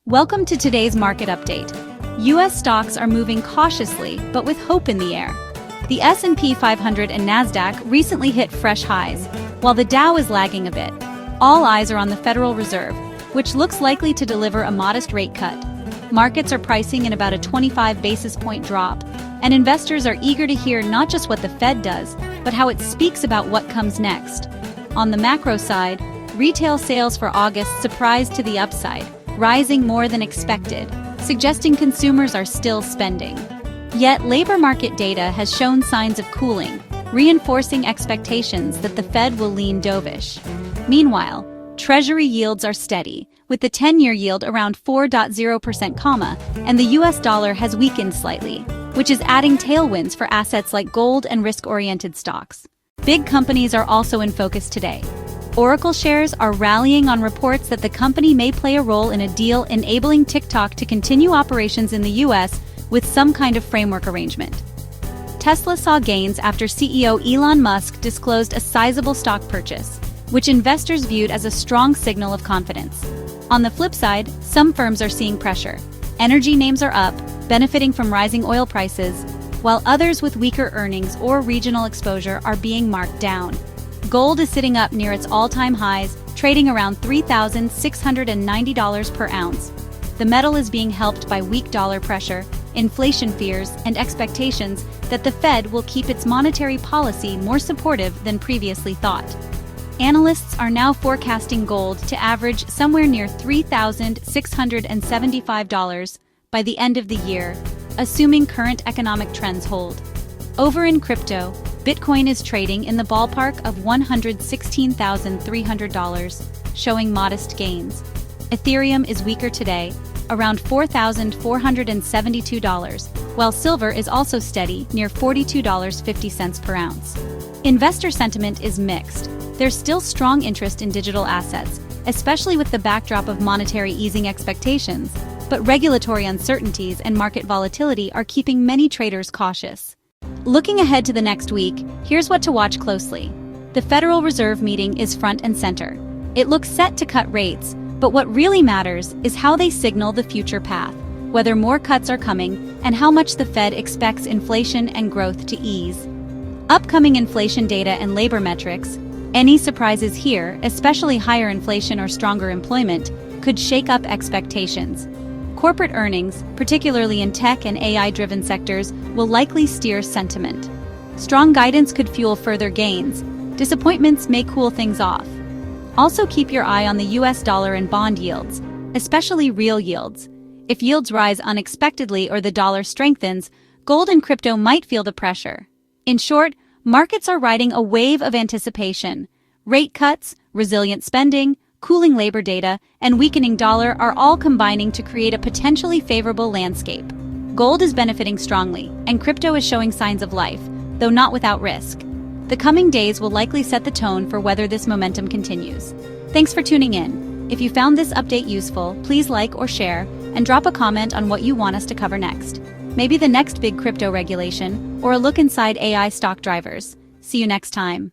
Welcome to today's market update. U.S. stocks are moving cautiously, but with hope in the air. The S&P 500 and Nasdaq recently hit fresh highs, while the Dow is lagging a bit. All eyes are on the Federal Reserve, which looks likely to deliver a modest rate cut. Markets are pricing in about a 25 basis point drop, and investors are eager to hear not just what the Fed does, but how it speaks about what comes next. On the macro side, retail sales for August surprised to the upside, rising more than expected, suggesting consumers are still spending. Yet, labor market data has shown signs of cooling, reinforcing expectations that the Fed will lean dovish. Meanwhile, Treasury yields are steady, with the 10-year yield around 4.0%, and the US dollar has weakened slightly, which is adding tailwinds for assets like gold and risk-oriented stocks. Big companies are also in focus today. Oracle shares are rallying on reports that the company may play a role in a deal enabling TikTok to continue operations in the US with some kind of framework arrangement. Tesla saw gains after CEO Elon Musk disclosed a sizable stock purchase, which investors viewed as a strong signal of confidence. On the flip side, some firms are seeing pressure. Energy names are up, benefiting from rising oil prices, while others with weaker earnings or regional exposure are being marked down. Gold is sitting up near its all-time highs, trading around $3,690 per ounce. The metal is being helped by weak dollar pressure, inflation fears, and expectations that the Fed will keep its monetary policy more supportive than previously thought. Analysts are now forecasting gold to average somewhere near $3,675 by the end of the year, assuming current economic trends hold. Over in crypto, Bitcoin is trading in the ballpark of $116,300, showing modest gains. Ethereum is weaker today, around $4,472, while silver is also steady near $42.50 per ounce. Investor sentiment is mixed. There's still strong interest in digital assets, especially with the backdrop of monetary easing expectations, but regulatory uncertainties and market volatility are keeping many traders cautious. Looking ahead to the next week, here's what to watch closely. The Federal Reserve meeting is front and center. It looks set to cut rates, but what really matters is how they signal the future path, whether more cuts are coming, and how much the Fed expects inflation and growth to ease. Upcoming inflation data and labor metrics, any surprises here, especially higher inflation or stronger employment, could shake up expectations. Corporate earnings, particularly in tech and AI-driven sectors, will likely steer sentiment. Strong guidance could fuel further gains. Disappointments may cool things off. Also keep your eye on the US dollar and bond yields, especially real yields. If yields rise unexpectedly or the dollar strengthens, gold and crypto might feel the pressure. In short, markets are riding a wave of anticipation. Rate cuts, resilient spending, cooling labor data, and weakening dollar are all combining to create a potentially favorable landscape. Gold is benefiting strongly, and crypto is showing signs of life, though not without risk. The coming days will likely set the tone for whether this momentum continues. Thanks for tuning in. If you found this update useful, please like or share, and drop a comment on what you want us to cover next. Maybe the next big crypto regulation, or a look inside AI stock drivers. See you next time.